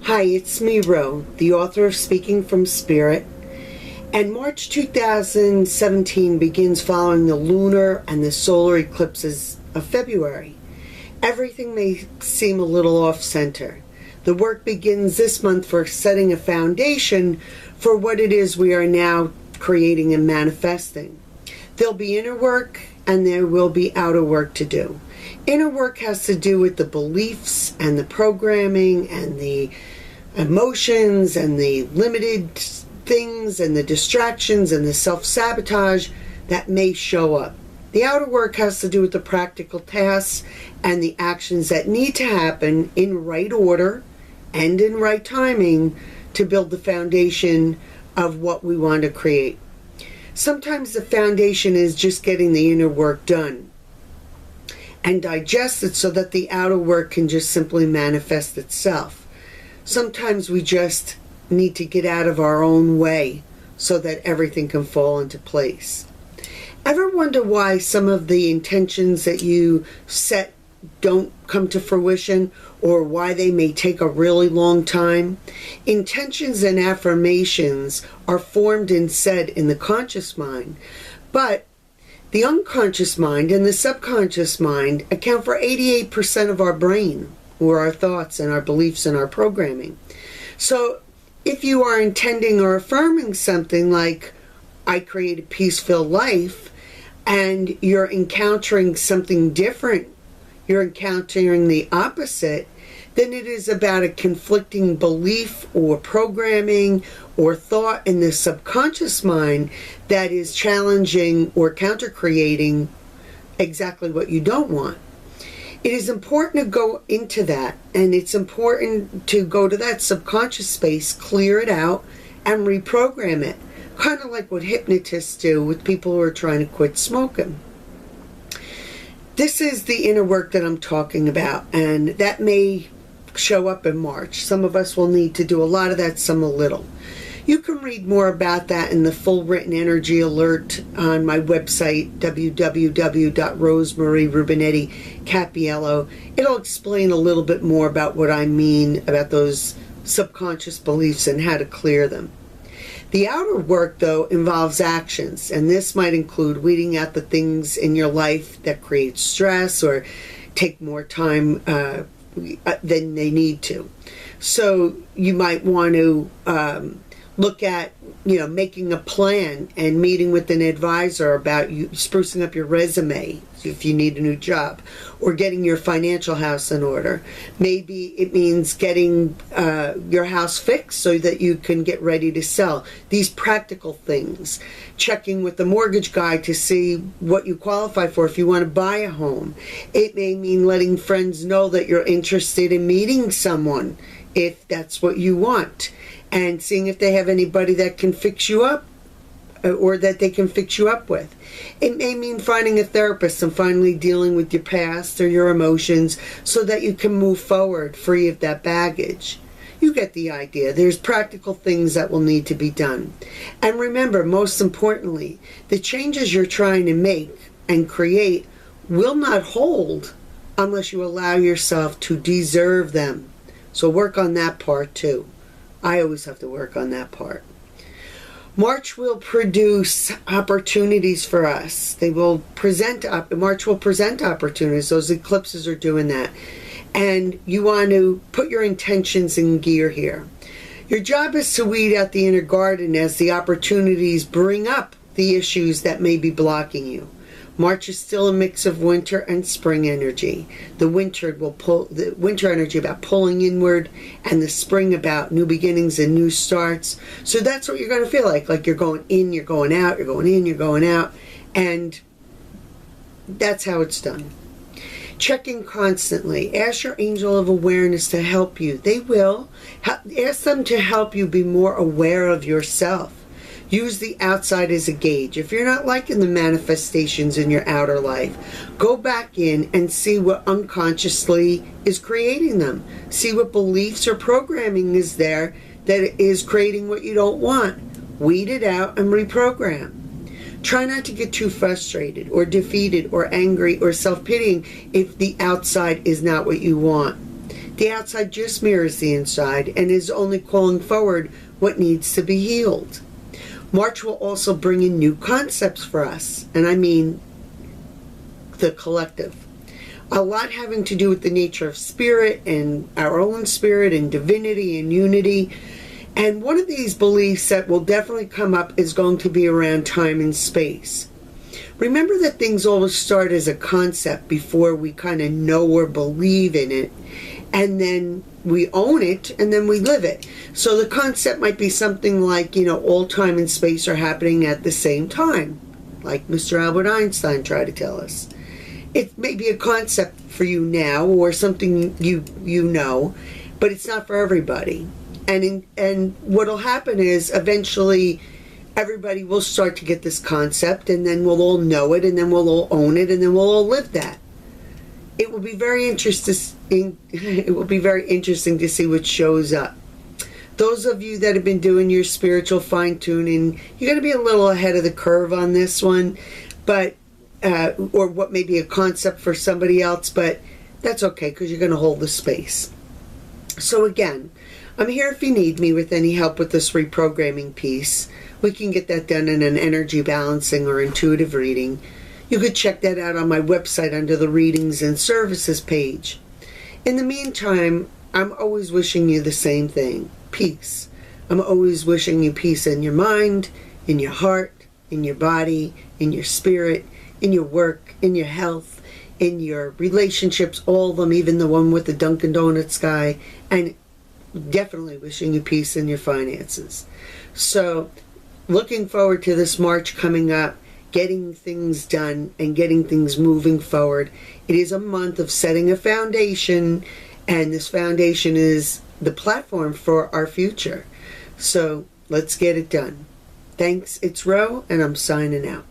Hi, it's me, Ro, the author of Speaking from Spirit. And March 2017 begins following the lunar and the solar eclipses of February. Everything may seem a little off-center. The work begins this month for setting a foundation for what it is we are now creating and manifesting. There'll be inner work and there will be outer work to do. Inner work has to do with the beliefs and the programming and the emotions and the limited things and the distractions and the self-sabotage that may show up. The outer work has to do with the practical tasks and the actions that need to happen in right order and in right timing to build the foundation of what we want to create. Sometimes the foundation is just getting the inner work done and digested so that the outer work can just simply manifest itself. Sometimes we just need to get out of our own way so that everything can fall into place. Ever wonder why some of the intentions that you set don't come to fruition, or why they may take a really long time? Intentions and affirmations are formed and said in the conscious mind, but the unconscious mind and the subconscious mind account for 88% of our brain, or our thoughts and our beliefs and our programming. So if you are intending or affirming something like, I create a peace-filled life, and you're encountering something different, you're encountering the opposite, then it is about a conflicting belief or programming or thought in the subconscious mind that is challenging or counter-creating exactly what you don't want. It is important to go into that, and it's important to go to that subconscious space, clear it out, and reprogram it. Kind of like what hypnotists do with people who are trying to quit smoking. This is the inner work that I'm talking about, and that may show up in March. Some of us will need to do a lot of that, some a little. You can read more about that in the full written energy alert on my website, www.rosemarierubinetti.capiello. It'll explain a little bit more about what I mean about those subconscious beliefs and how to clear them. The outer work, though, involves actions, and this might include weeding out the things in your life that create stress or take more time than they need to. So you might want to look at, making a plan and meeting with an advisor about you sprucing up your resume if you need a new job, or getting your financial house in order. Maybe it means getting your house fixed so that you can get ready to sell. These practical things. Checking with the mortgage guy to see what you qualify for if you want to buy a home. It may mean letting friends know that you're interested in meeting someone if that's what you want, and seeing if they have anybody that can fix you up or that they can fix you up with. It may mean finding a therapist and finally dealing with your past or your emotions so that you can move forward free of that baggage. You get the idea. There's practical things that will need to be done. And remember, most importantly, the changes you're trying to make and create will not hold unless you allow yourself to deserve them. So work on that part too. I always have to work on that part. March will produce opportunities for us. March will present opportunities. Those eclipses are doing that. And you want to put your intentions in gear here. Your job is to weed out the inner garden as the opportunities bring up the issues that may be blocking you. March is still a mix of winter and spring energy. The winter energy about pulling inward, and the spring about new beginnings and new starts. So that's what you're going to feel like you're going in, you're going out, you're going in, you're going out, and that's how it's done. Checking constantly. Ask your angel of awareness to help you. They will. Ask them to help you be more aware of yourself. Use the outside as a gauge. If you're not liking the manifestations in your outer life, go back in and see what unconsciously is creating them. See what beliefs or programming is there that is creating what you don't want. Weed it out and reprogram. Try not to get too frustrated or defeated or angry or self-pitying if the outside is not what you want. The outside just mirrors the inside and is only calling forward what needs to be healed. March will also bring in new concepts for us, and I mean the collective. A lot having to do with the nature of spirit and our own spirit and divinity and unity. And one of these beliefs that will definitely come up is going to be around time and space. Remember that things always start as a concept before we kind of know or believe in it. And then we own it, and then we live it. So the concept might be something like, all time and space are happening at the same time, like Mr. Albert Einstein tried to tell us. It may be a concept for you now, or something you know, but it's not for everybody. And what'll happen is eventually everybody will start to get this concept, and then we'll all know it, and then we'll all own it, and then we'll all live that. It will be very interesting. It will be very interesting to see what shows up. Those of you that have been doing your spiritual fine-tuning, you're going to be a little ahead of the curve on this one, but or what may be a concept for somebody else, but that's okay because you're going to hold the space. So again, I'm here if you need me with any help with this reprogramming piece. We can get that done in an energy balancing or intuitive reading. You could check that out on my website under the Readings and Services page. In the meantime, I'm always wishing you the same thing, peace. I'm always wishing you peace in your mind, in your heart, in your body, in your spirit, in your work, in your health, in your relationships, all of them, even the one with the Dunkin' Donuts guy, and definitely wishing you peace in your finances. So, looking forward to this March coming up, getting things done and getting things moving forward. It is a month of setting a foundation, and this foundation is the platform for our future. So let's get it done. Thanks, it's Ro, and I'm signing out.